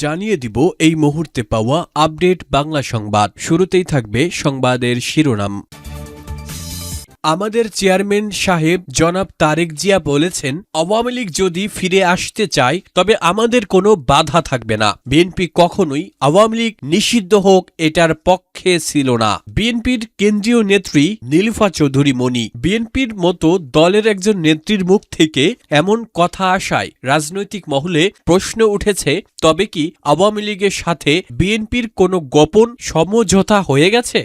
জানিয়ে দিব এই মুহূর্তে পাওয়া আপডেট বাংলা সংবাদ। শুরুতেই থাকবে সংবাদের শিরোনাম। আমাদের চেয়ারম্যান সাহেব জনাব তারেক জিয়া বলেছেন, আওয়ামী লীগ যদি ফিরে আসতে চায় তবে আমাদের কোনো বাধা থাকবে না। বিএনপি কখনোই আওয়ামী লীগ নিষিদ্ধ হোক এটার পক্ষে ছিল না। বিএনপির কেন্দ্রীয় নেত্রী নীলুফা চৌধুরী মনি। বিএনপির মতো দলের একজন নেত্রীর মুখ থেকে এমন কথা আসায় রাজনৈতিক মহলে প্রশ্ন উঠেছে, তবে কি আওয়ামী লীগের সাথে বিএনপির কোনো গোপন সমঝোতা হয়ে গেছে?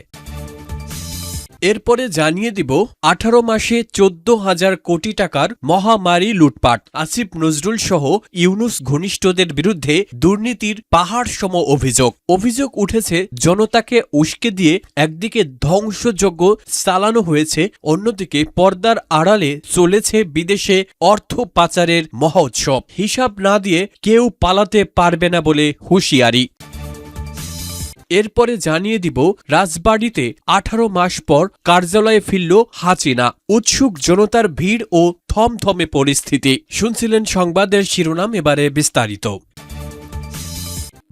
এরপরে জানিয়ে দিব 18 মাসে 14,000 কোটি টাকার মহামারী লুটপাট। আসিফ নজরুল সহ ইউনূস ঘনিষ্ঠদের বিরুদ্ধে দুর্নীতির পাহাড়সম অভিযোগ উঠেছে। জনতাকে উস্কে দিয়ে একদিকে ধ্বংসযজ্ঞ চালানো হয়েছে, অন্যদিকে পর্দার আড়ালে চলেছে বিদেশে অর্থ পাচারের মহোৎসব। হিসাব না দিয়ে কেউ পালাতে পারবে না বলে হুঁশিয়ারি। এরপরে জানিয়ে দিব রাজবাড়ীতে 18 মাস পর কার্যালয়ে ফিরল হাসিনা। উৎসুক জনতার ভিড় ও থমথমে পরিস্থিতি। শুনছিলেন সংবাদের শিরোনাম, এবারে বিস্তারিত।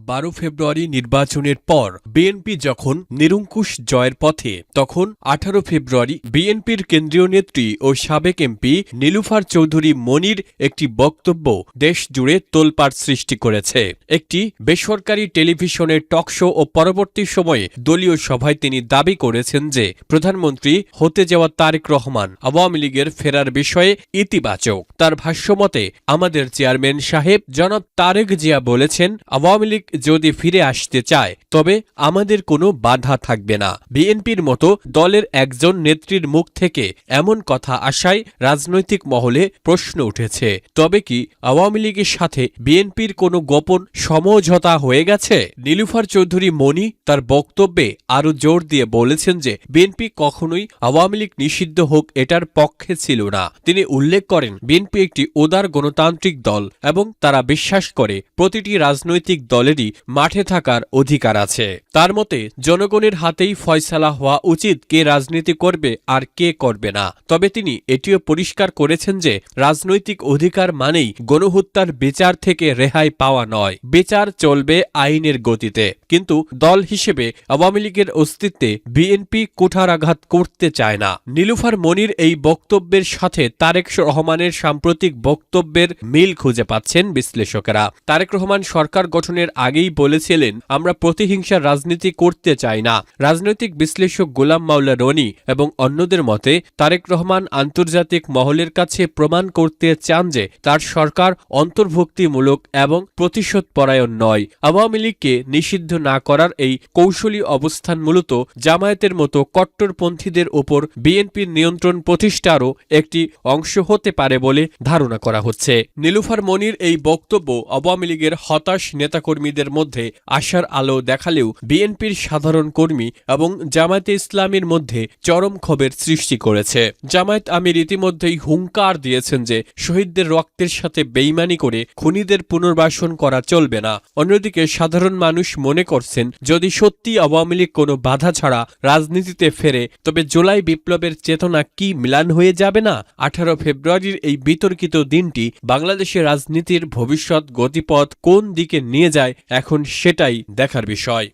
12 ফেব্রুয়ারি নির্বাচনের পর বিএনপি যখন নিরঙ্কুশ জয়ের পথে, তখন 18 ফেব্রুয়ারি বিএনপির কেন্দ্রীয় নেত্রী ও সাবেক এমপি নীলুফার চৌধুরী মনির একটি বক্তব্য দেশ জুড়ে তোলপাড় সৃষ্টি করেছে। একটি বেসরকারি টেলিভিশনের টকশো ও পরবর্তী সময়ে দলীয় সভায় তিনি দাবি করেছেন যে প্রধানমন্ত্রী হতে যাওয়া তারেক রহমান আওয়ামী লীগের ফেরার বিষয়ে ইতিবাচক। তার ভাষ্যমতে, আমাদের চেয়ারম্যান সাহেব জনাব তারেক জিয়া বলেছেন, আওয়ামী লীগ যদি ফিরে আসতে চায় তবে আমাদের কোনো বাধা থাকবে না। বিএনপির মতো দলের একজন নেত্রীর মুখ থেকে এমন কথা আসায় রাজনৈতিক মহলে প্রশ্ন উঠেছে, তবে কি আওয়ামী লীগের সাথে বিএনপির কোনো গোপন সমঝোতা হয়ে গেছে? নীলুফার চৌধুরী মনি তার বক্তব্যে আরও জোর দিয়ে বলেছেন যে বিএনপি কখনোই আওয়ামী লীগ নিষিদ্ধ হোক এটার পক্ষে ছিল না। তিনি উল্লেখ করেন, বিএনপি একটি উদার গণতান্ত্রিক দল এবং তারা বিশ্বাস করে প্রতিটি রাজনৈতিক দলেরই মাঠে থাকার অধিকার আছে। তার মতে জনগণের হাতেই ফয়সালা হওয়া উচিত কে রাজনীতি করবে আর কে করবে না। তবে তিনি এটিও পরিষ্কার করেছেন যে রাজনৈতিক অধিকার মানেই গণহত্যার বিচার থেকে রেহাই পাওয়া নয়। বিচার চলবে আইনের গতিতে। কিন্তু দল হিসেবে আওয়ামী লীগের অস্তিত্বে বিএনপি কুঠারাঘাত করতে চায় না। নীলুফার মনির এই বক্তব্যের সাথে তারেক রহমানের সাম্প্রতিক বক্তব্যের মিল খুঁজে পাচ্ছেন বিশ্লেষকেরা। তারেক রহমান সরকার গঠনের আগেই বলেছিলেন, আমরা প্রতিহিংসার রাজনীতি করতে চাই না। রাজনৈতিক বিশ্লেষক গোলাম মাওলা রনি এবং অন্যদের মতে তারেক রহমান আন্তর্জাতিক মহলের কাছে প্রমাণ করতে চান যে তার সরকার অন্তর্ভুক্তিমূলক এবং প্রতিশোধপরায়ণ নয়। আওয়ামী লীগকে নিষিদ্ধ না করার এই কৌশলী অবস্থান মূলত জামায়াতের মতো কট্টরপন্থীদের ওপর বিএনপির নিয়ন্ত্রণ প্রতিষ্ঠারও একটি অংশ হতে পারে বলে ধারণা করা হচ্ছে। নীলুফার মনির এই বক্তব্য আওয়ামী লীগের হতাশ নেতাকর্মীদের মধ্যে আশার আলো দেখালেও বিএনপির সাধারণ কর্মী এবং জামায়াতে ইসলামীর মধ্যে চরম ক্ষোভের সৃষ্টি করেছে। জামায়াত আমির ইতিমধ্যেই হুঙ্কার দিয়েছেন যে শহীদদের রক্তের সাথে বেইমানি করে খুনিদের পুনর্বাসন করা চলবে না। অন্যদিকে সাধারণ মানুষ মনে করছেন, যদি সত্যি আওয়ামী লীগ কোনো বাধা ছাড়া রাজনীতিতে ফেরে তবে জুলাই বিপ্লবের চেতনা কি ম্লান হয়ে যাবে না? 18 ফেব্রুয়ারির এই বিতর্কিত দিনটি বাংলাদেশের রাজনীতির ভবিষ্যৎ গতিপথ কোন দিকে নিয়ে যায় এখন সেটাই দেখার বিষয়।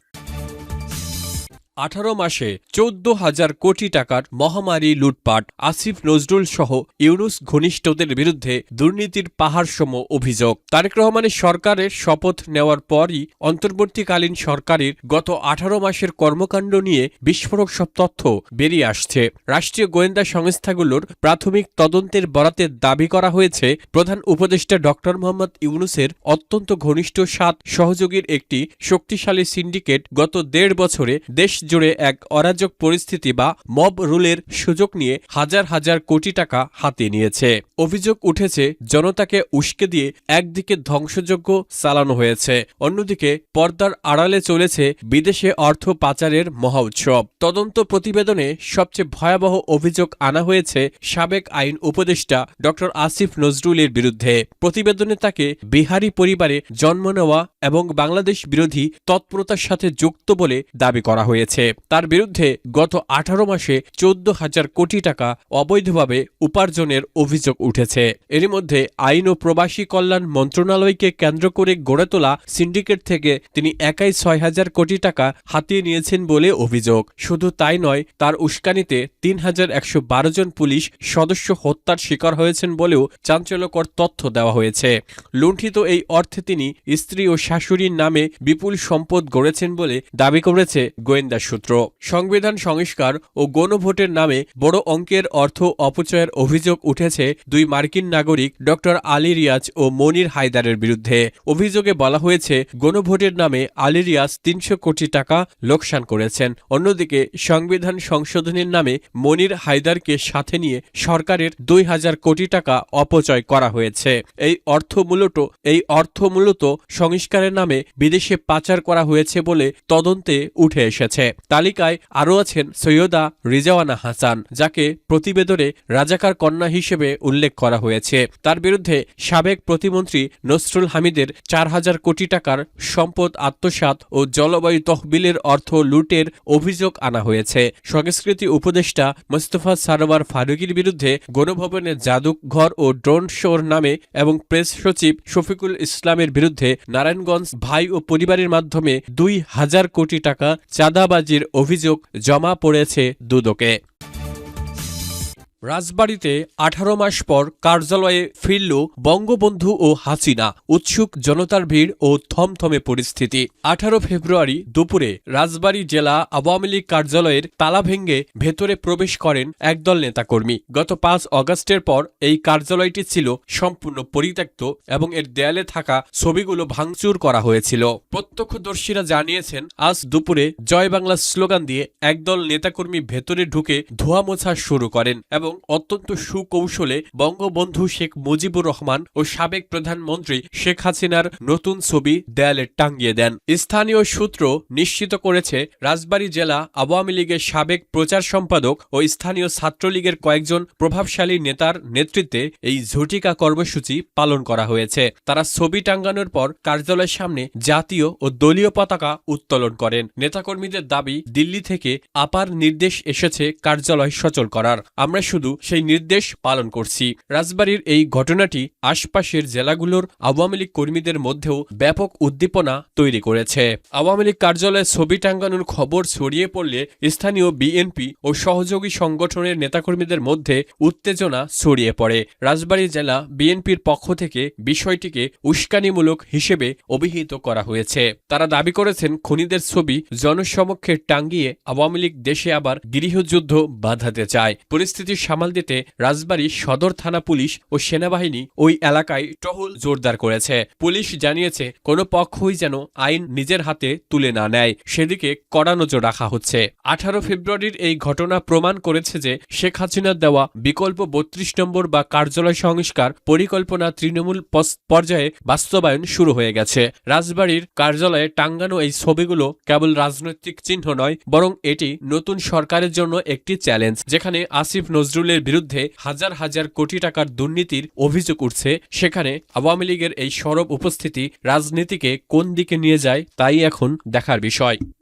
18 মাসে 14,000 কোটি টাকার মহামারী লুটপাট। আসিফ নজরুল সহ ইউনূস ঘনিষ্ঠদের বিরুদ্ধে দুর্নীতির পাহাড়সম অভিযোগ। তারেক রহমানের সরকারের শপথ নেওয়ার পরই অন্তর্বর্তীকালীন সরকারের গত 18 মাসের কর্মকাণ্ড নিয়ে বিস্ফোরক সব তথ্য বেরিয়ে আসছে। রাষ্ট্রীয় গোয়েন্দা সংস্থাগুলোর প্রাথমিক তদন্তের বরাতে দাবি করা হয়েছে, প্রধান উপদেষ্টা ডক্টর মোহাম্মদ ইউনূসের অত্যন্ত ঘনিষ্ঠ 7 সহযোগীর একটি শক্তিশালী সিন্ডিকেট গত 1.5 বছরে দেশ জুড়ে এক অরাজক পরিস্থিতি বা মব রুলের সুযোগ নিয়ে হাজার হাজার কোটি টাকা হাতে নিয়েছে। অভিযোগ উঠেছে, জনতাকে উস্কে দিয়ে একদিকে ধ্বংসযজ্ঞ চালানো হয়েছে, অন্যদিকে পর্দার আড়ালে চলেছে বিদেশে অর্থ পাচারের মহোৎসব। তদন্ত প্রতিবেদনে সবচেয়ে ভয়াবহ অভিযোগ আনা হয়েছে সাবেক আইন উপদেষ্টা ডক্টর আসিফ নজরুলের বিরুদ্ধে। প্রতিবেদনে তাকে বিহারি পরিবারে জন্ম নেওয়া এবং বাংলাদেশ বিরোধী তৎপরতার সাথে যুক্ত বলে দাবি করা হয়েছে। হয়েছে। তার বিরুদ্ধে গত 18 মাসে 14,000 কোটি টাকা অবৈধভাবে উপার্জনের অভিযোগ উঠেছে। এরই মধ্যে আইন ও প্রবাসী কল্যাণ মন্ত্রণালয়কে কেন্দ্র করে গড়ে তোলা সিন্ডিকেট থেকে তিনি একাই 6,000 কোটি টাকা হাতিয়ে নিয়েছেন বলে অভিযোগ। শুধু তাই নয়, তার উস্কানিতে 3,112 জন পুলিশ সদস্য হত্যার শিকার হয়েছেন বলেও চাঞ্চল্যকর তথ্য দেওয়া হয়েছে। লুণ্ঠিত এই অর্থে তিনি স্ত্রী ও শাশুড়ির নামে বিপুল সম্পদ গড়েছেন বলে দাবি করেছে গোয়েন্দা সূত্র। সংবিধান সংস্কার ও গণভোটের নামে বড় অঙ্কের অর্থ অপচয়ের অভিযোগ উঠেছে দুই মার্কিন নাগরিক ডক্টর আলী রিয়াজ ও মনির হায়দারের বিরুদ্ধে। অভিযোগে বলা হয়েছে, গণভোটের নামে আলী রিয়াজ 300 কোটি টাকা লোকসান করেছেন। অন্যদিকে সংবিধান সংশোধনের নামে মনির হায়দারকে সাথে নিয়ে সরকারের 2,000 কোটি টাকা অপচয় করা হয়েছে। এই অর্থ মূলত সংস্কারের নামে বিদেশে পাচার করা হয়েছে বলে তদন্তে উঠে এসেছে। তালিকায় আরও আছেন সৈয়দা রিজওয়ানা হাসান, যাকে প্রতিবেদনে রাজাকার কন্যা হিসেবে উল্লেখ করা হয়েছে। তার বিরুদ্ধে সাবেক প্রতিমন্ত্রী নসরুল হামিদের 4,000 কোটি টাকার সম্পদ আত্মসাৎ ও জলবায়ু তহবিলের অর্থ লুটের অভিযোগ আনা হয়েছে। সংস্কৃতি উপদেষ্টা মোস্তফা সারোয়ার ফারুকীর বিরুদ্ধে গণভবনের জাদুঘর ও ড্রোন শোর নামে এবং প্রেস সচিব শফিকুল ইসলামের বিরুদ্ধে নারায়ণগঞ্জ ভাই ও পরিবারের মাধ্যমে 2,000 কোটি টাকা চাঁদাবাজির অভিযোগ জমা পড়েছে দুদকে। রাজবাড়ীতে 18 মাস পর কার্যালয়ে ফিরল বঙ্গবন্ধু ও হাসিনা, উৎসুক জনতার ভিড় ও থমথমে পরিস্থিতি। 18 ফেব্রুয়ারি দুপুরে রাজবাড়ী জেলা আওয়ামী লীগ কার্যালয়ের তালা ভেঙে ভেতরে প্রবেশ করেন একদল নেতাকর্মী। গত 5 অগাস্টের পর এই কার্যালয়টি ছিল সম্পূর্ণ পরিত্যক্ত এবং এর দেয়ালে থাকা ছবিগুলো ভাঙচুর করা হয়েছিল। প্রত্যক্ষদর্শীরা জানিয়েছেন, আজ দুপুরে জয় বাংলা স্লোগান দিয়ে একদল নেতাকর্মী ভেতরে ঢুকে ধোয়া মোছা শুরু করেন এবং অত্যন্ত সুকৌশলে বঙ্গবন্ধু শেখ মুজিবুর রহমান ও সাবেক প্রধানমন্ত্রী শেখ হাসিনার নতুন ছবি দেয়ালে টাঙিয়ে দেন। স্থানীয় সূত্র নিশ্চিত করেছে, রাজবাড়ী জেলা আওয়ামী লীগের সাবেক প্রচার সম্পাদক ও স্থানীয় ছাত্রলীগের কয়েকজন প্রভাবশালী নেতার নেতৃত্বে এই ঝটিকা কর্মসূচি পালন করা হয়েছে। তারা ছবি টাঙ্গানোর পর কার্যালয়ের সামনে জাতীয় ও দলীয় পতাকা উত্তোলন করেন। নেতাকর্মীদের দাবি, দিল্লি থেকে আপার নির্দেশ এসেছে কার্যালয় সচল করার, আমরা শুধু সেই নির্দেশ পালন করছি। রাজবাড়ীর এই ঘটনাটি আশপাশের জেলাগুলোর আওয়ামী লীগ কর্মীদের মধ্যেও ব্যাপক উদ্দীপনা তৈরি করেছে। আওয়ামী লীগ কার্যালয়ে ছবি টাঙ্গানোর খবর ছড়িয়ে পড়লে স্থানীয় বিএনপি ও সহযোগী সংগঠনের নেতাকর্মীদের মধ্যে উত্তেজনা ছড়িয়ে পড়ে। রাজবাড়ী জেলা বিএনপির পক্ষ থেকে বিষয়টিকে উস্কানিমূলক হিসেবে অভিহিত করা হয়েছে। তারা দাবি করেছেন, খুনিদের ছবি জনসমক্ষে টাঙ্গিয়ে আওয়ামী লীগ দেশে আবার গৃহযুদ্ধ বাঁধাতে চায়। পরিস্থিতি সামাল দিতে রাজবাড়ী সদর থানা পুলিশ ও সেনাবাহিনী ওই এলাকায় টহল জোরদার করেছে। পুলিশ জানিয়েছে, কোনো পক্ষই যেন আইন নিজের হাতে তুলে না নেয়, সেদিকে কড়া নজর রাখা হচ্ছে। 18 ফেব্রুয়ারির এই ঘটনা প্রমাণ করেছে যে শেখ হাসিনার দেওয়া বিকল্প 32 নম্বর বা কার্যালয় সংস্কার পরিকল্পনা তৃণমূল পর্যায়ে বাস্তবায়ন শুরু হয়ে গেছে। রাজবাড়ীর কার্যালয়ে টাঙ্গানো এই ছবিগুলো কেবল রাজনৈতিক চিহ্ন নয়, বরং এটি নতুন সরকারের জন্য একটি চ্যালেঞ্জ। যেখানে আসিফ নজরুলের বিরুদ্ধে হাজার হাজার কোটি টাকার দুর্নীতির অভিযোগ উঠছে, সেখানে আওয়ামী লীগের এই সরব উপস্থিতি রাজনীতিকে কোন দিকে নিয়ে যায় তাই এখন দেখার বিষয়।